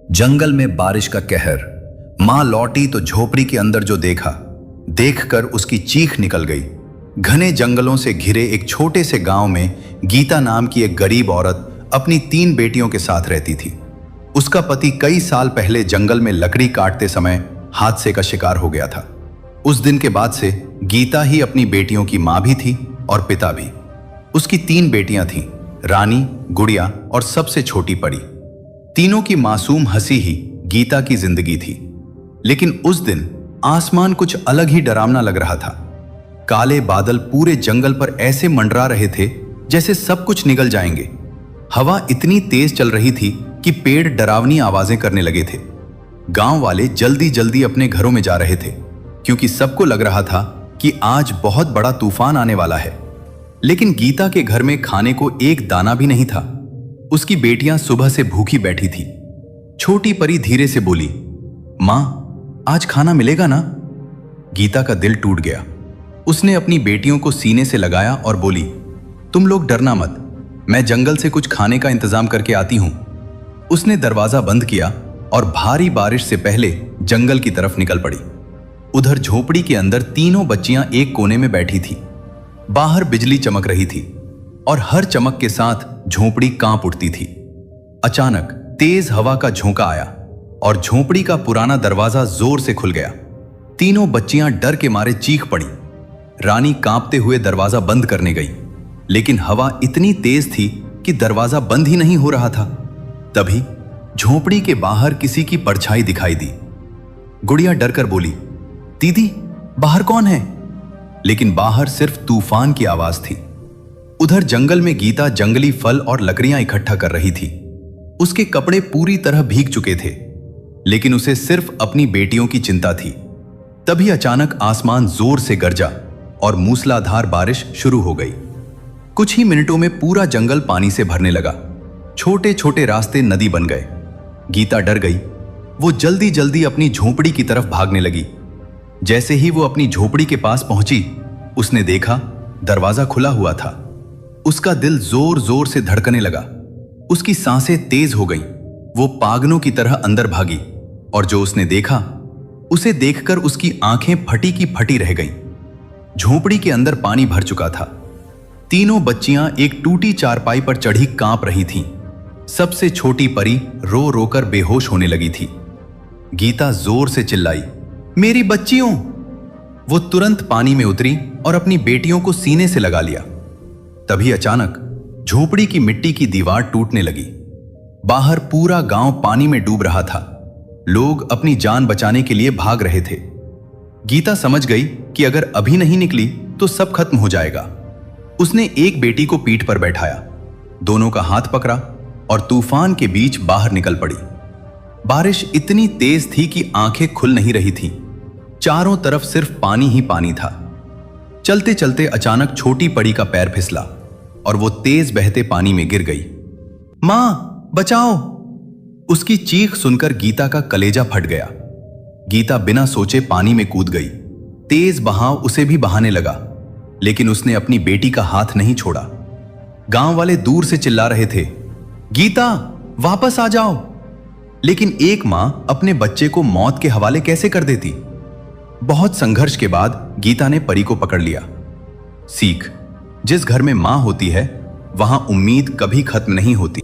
जंगल में बारिश का कहर। मां लौटी तो झोपड़ी के अंदर जो देखा, देखकर उसकी चीख निकल गई। घने जंगलों से घिरे एक छोटे से गांव में गीता नाम की एक गरीब औरत अपनी 3 बेटियों के साथ रहती थी। उसका पति कई साल पहले जंगल में लकड़ी काटते समय हादसे का शिकार हो गया था। उस दिन के बाद से गीता ही अपनी बेटियों की मां भी थी और पिता भी। उसकी 3 बेटियां थीं, रानी, गुड़िया और सबसे छोटी परी। तीनों की मासूम हंसी ही गीता की जिंदगी थी। लेकिन उस दिन आसमान कुछ अलग ही डरावना लग रहा था। काले बादल पूरे जंगल पर ऐसे मंडरा रहे थे जैसे सब कुछ निगल जाएंगे। हवा इतनी तेज चल रही थी कि पेड़ डरावनी आवाजें करने लगे थे। गांव वाले जल्दी जल्दी अपने घरों में जा रहे थे क्योंकि सबको लग रहा था कि आज बहुत बड़ा तूफान आने वाला है। लेकिन गीता के घर में खाने को एक दाना भी नहीं था। उसकी बेटियां सुबह से भूखी बैठी थी। छोटी परी धीरे से बोली, मां, आज खाना मिलेगा ना? गीता का दिल टूट गया। उसने अपनी बेटियों को सीने से लगाया और बोली, तुम लोग डरना मत, मैं जंगल से कुछ खाने का इंतजाम करके आती हूं। उसने दरवाजा बंद किया और भारी बारिश से पहले जंगल की तरफ निकल पड़ी। उधर झोपड़ी के अंदर तीनों बच्चियां एक कोने में बैठी थी। बाहर बिजली चमक रही थी और हर चमक के साथ झोपड़ी कांप उठती थी। अचानक तेज हवा का झोंका आया और झोपड़ी का पुराना दरवाजा जोर से खुल गया। तीनों बच्चियां डर के मारे चीख पड़ी। रानी कांपते हुए दरवाजा बंद करने गई, लेकिन हवा इतनी तेज थी कि दरवाजा बंद ही नहीं हो रहा था। तभी झोपड़ी के बाहर किसी की परछाई दिखाई दी। गुड़िया डरकर बोली, दीदी, बाहर कौन है? लेकिन बाहर सिर्फ तूफान की आवाज थी। उधर जंगल में गीता जंगली फल और लकड़ियां इकट्ठा कर रही थी। उसके कपड़े पूरी तरह भीग चुके थे, लेकिन उसे सिर्फ अपनी बेटियों की चिंता थी। तभी अचानक आसमान जोर से गरजा और मूसलाधार बारिश शुरू हो गई। कुछ ही मिनटों में पूरा जंगल पानी से भरने लगा। छोटे छोटे रास्ते नदी बन गए। गीता डर गई। वो जल्दी जल्दी अपनी झोपड़ी की तरफ भागने लगी। जैसे ही वो अपनी झोपड़ी के पास पहुंची, उसने देखा दरवाजा खुला हुआ था। उसका दिल जोर जोर से धड़कने लगा। उसकी सांसें तेज हो गईं। वो पागलों की तरह अंदर भागी और जो उसने देखा, उसे देखकर उसकी आंखें फटी की फटी रह गईं। झोपड़ी के अंदर पानी भर चुका था। तीनों बच्चियां एक टूटी चारपाई पर चढ़ी कांप रही थीं। सबसे छोटी परी रो रोकर बेहोश होने लगी थी। गीता जोर से चिल्लाई, मेरी बच्चियों! वो तुरंत पानी में उतरी और अपनी बेटियों को सीने से लगा लिया। तभी अचानक झोपड़ी की मिट्टी की दीवार टूटने लगी। बाहर पूरा गांव पानी में डूब रहा था। लोग अपनी जान बचाने के लिए भाग रहे थे। गीता समझ गई कि अगर अभी नहीं निकली तो सब खत्म हो जाएगा। उसने एक बेटी को पीठ पर बैठाया, दोनों का हाथ पकड़ा और तूफान के बीच बाहर निकल पड़ी। बारिश इतनी तेज थी कि आंखें खुल नहीं रही थीं। चारों तरफ सिर्फ पानी ही पानी था। चलते चलते अचानक छोटी परी का पैर फिसला और वो तेज बहते पानी में गिर गई। मां, बचाओ! उसकी चीख सुनकर गीता का कलेजा फट गया। गीता बिना सोचे पानी में कूद गई। तेज बहाव उसे भी बहाने लगा, लेकिन उसने अपनी बेटी का हाथ नहीं छोड़ा। गांव वाले दूर से चिल्ला रहे थे, गीता, वापस आ जाओ! लेकिन एक मां अपने बच्चे को मौत के हवाले कैसे कर देती? बहुत संघर्ष के बाद गीता ने परी को पकड़ लिया। सीख, जिस घर में मां होती है वहां उम्मीद कभी खत्म नहीं होती।